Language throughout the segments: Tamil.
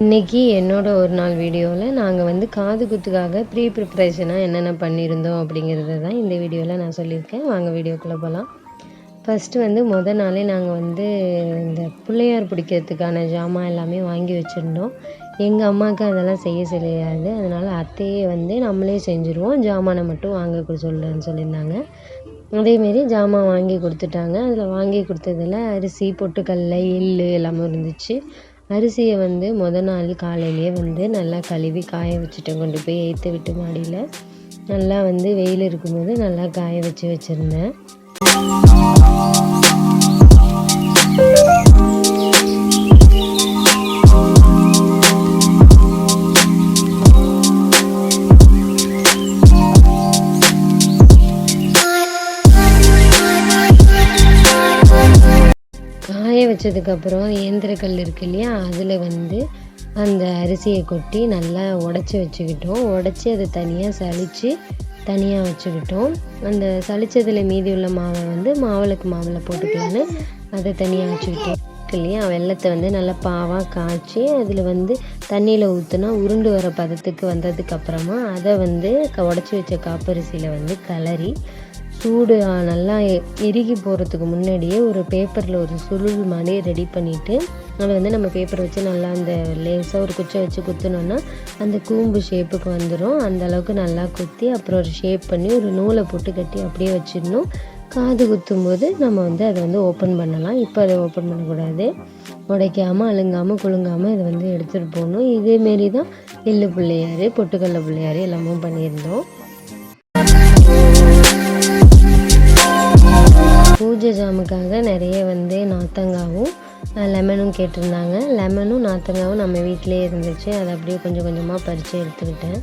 இன்றைக்கி என்னோட ஒரு நாள் வீடியோவில் நாங்கள் வந்து காது குத்துக்காக ப்ரிப்ரேஷனாக என்னென்ன பண்ணியிருந்தோம் அப்படிங்கிறத தான் இந்த வீடியோவில் நான் சொல்லியிருக்கேன். வாங்க வீடியோக்குள்ளே போகலாம். ஃபஸ்ட்டு வந்து நாளே நாங்கள் வந்து இந்த பிள்ளையார் பிடிக்கிறதுக்கான ஜாமான் எல்லாமே வாங்கி வச்சுருந்தோம். எங்கள் அம்மாவுக்கு அதெல்லாம் செய்ய தெரியாது, அதனால் அத்தையே வந்து நம்மளே செஞ்சுருவோம், ஜாமானை மட்டும் வாங்க சொல்லுன்னு சொல்லியிருந்தாங்க. அதேமாரி ஜாமான் வாங்கி கொடுத்துட்டாங்க. அதில் வாங்கி கொடுத்ததில் அரிசி, பொட்டுக்கடலை, எள் எல்லாமே இருந்துச்சு. அரிசியை வந்து நாள் காலையிலேயே வந்து நல்லா கழுவி காய வச்சுட்டேன். கொண்டு போய் ஏற்ற விட்டு மாடியில் நல்லா வந்து வெயில் இருக்கும்போது நல்லா காய வச்சுருந்தேன். காய வச்சதுக்கப்புறம் இயந்திரக்கல் இருக்கு இல்லையா, அதில் வந்து அந்த அரிசியை கொட்டி நல்லா உடச்சி வச்சுக்கிட்டோம். உடச்சி அதை தனியாக சலித்து தனியாக வச்சுக்கிட்டோம். அந்த சலித்ததில் மீதி உள்ள மாவை வந்து மாவில் போட்டுக்கலான்னு அதை தனியாக வச்சுக்கிட்டோம் இல்லையா. வெல்லத்தை வந்து நல்லா பாவாக காய்ச்சி அதில் வந்து தண்ணியில் ஊற்றுனா உருண்டு வர பதத்துக்கு வந்ததுக்கப்புறமா அதை வந்து உடச்சி வச்ச காப்பரிசியில் வந்து கிளறி சூடு நல்லா எருகி போகிறதுக்கு முன்னாடியே ஒரு பேப்பரில் ஒரு சுருள் மாதிரி ரெடி பண்ணிவிட்டு அதை வந்து நம்ம பேப்பர் வச்சு நல்லா அந்த லேசாக ஒரு குச்சை வச்சு குத்தினோன்னா அந்த கூம்பு ஷேப்புக்கு வந்துடும். அந்த அளவுக்கு நல்லா குத்தி அப்புறம் ஒரு ஷேப் பண்ணி ஒரு நூலை போட்டு கட்டி அப்படியே வச்சிடணும். காது குத்தும்போது நம்ம வந்து அதை வந்து ஓப்பன் பண்ணலாம். இப்போ அதை ஓப்பன் பண்ணக்கூடாது, உடைக்காமல் அழுங்காமல் குலுங்காமல் இதை வந்து எடுத்துகிட்டு போகணும். இதேமாரி தான் எள்ளு பிள்ளையார், பொட்டுக்கடலை பிள்ளையார் எல்லாமே பண்ணியிருந்தோம். பூஜை ஜாமுக்காக நிறைய வந்து நார்த்தங்காவும் லெமனும் கேட்டிருந்தாங்க. லெமனும் நார்த்தங்காவும் நம்ம வீட்டிலே இருந்துச்சு, அதை அப்படியே கொஞ்சம் கொஞ்சமாக பறித்து எடுத்துக்கிட்டேன்.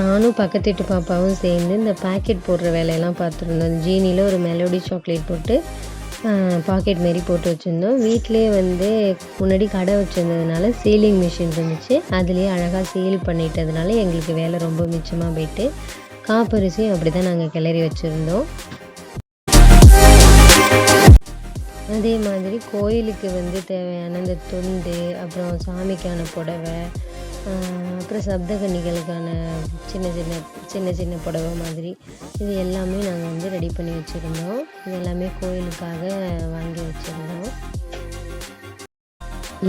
நானும் பக்கத்து வீட்டு பாப்பாவும் சேர்ந்து இந்த பாக்கெட் போடுற வேலையெல்லாம் பார்த்துருந்தோம். ஜீனியில் ஒரு மெலோடி சாக்லேட் போட்டு பாக்கெட் மாரி போட்டு வச்சுருந்தோம். வீட்டிலே வந்து முன்னாடி கடை வச்சுருந்ததுனால சீலிங் மிஷின் இருந்துச்சு, அதுலேயே அழகாக சீல் பண்ணிட்டதுனால எங்களுக்கு வேலை ரொம்ப மிச்சமாக போயிட்டு காப்பரிசியும் அப்படி தான் நாங்கள் கிளறி வச்சுருந்தோம். அதே மாதிரி கோயிலுக்கு வந்து தேவையான இந்த துண்டு, அப்புறம் சாமிக்கான புடவை, அப்புறம் சப்தகன்னிகளுக்கான சின்ன சின்ன புடவை மாதிரி இது எல்லாமே நாங்கள் வந்து ரெடி பண்ணி வச்சுருந்தோம். இது எல்லாமே கோயிலுக்காக வாங்கி வச்சுருந்தோம்.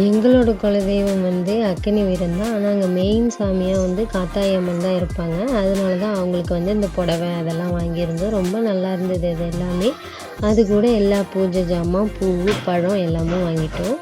எங்களோட குலதெய்வம் வந்து அக்கினி வீரன் தான், ஆனால் அங்கே மெயின் சாமியாக வந்து காத்தாயம்மன் தான் இருப்பாங்க. அதனால தான் அவங்களுக்கு வந்து இந்த புடவை அதெல்லாம் வாங்கியிருந்தோம். ரொம்ப நல்லா இருந்தது அது எல்லாமே. அது கூட எல்லா பூஜை ஜாமான், பூ, பழம் எல்லாமே வாங்கிட்டோம்.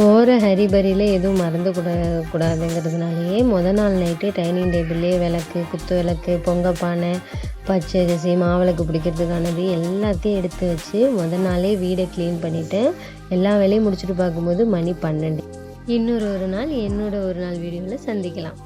போகிற ஹரிபரியில் எதுவும் மறந்து கூடாதுங்கிறதுனாலேயே நாள் நைட்டு டைனிங் டேபிள்லேயே விளக்கு, குத்து விளக்கு, பொங்கப்பானை, பச்சரிசி, மாவிளக்கு பிடிக்கிறதுக்கானது எல்லாத்தையும் எடுத்து வச்சு நாளே வீடை க்ளீன் பண்ணிவிட்டேன். எல்லா வேலையும் முடிச்சுட்டு பார்க்கும்போது மணி 12. இன்னொரு நாள் என்னோட ஒரு நாள் வீடியோவில் சந்திக்கலாம்.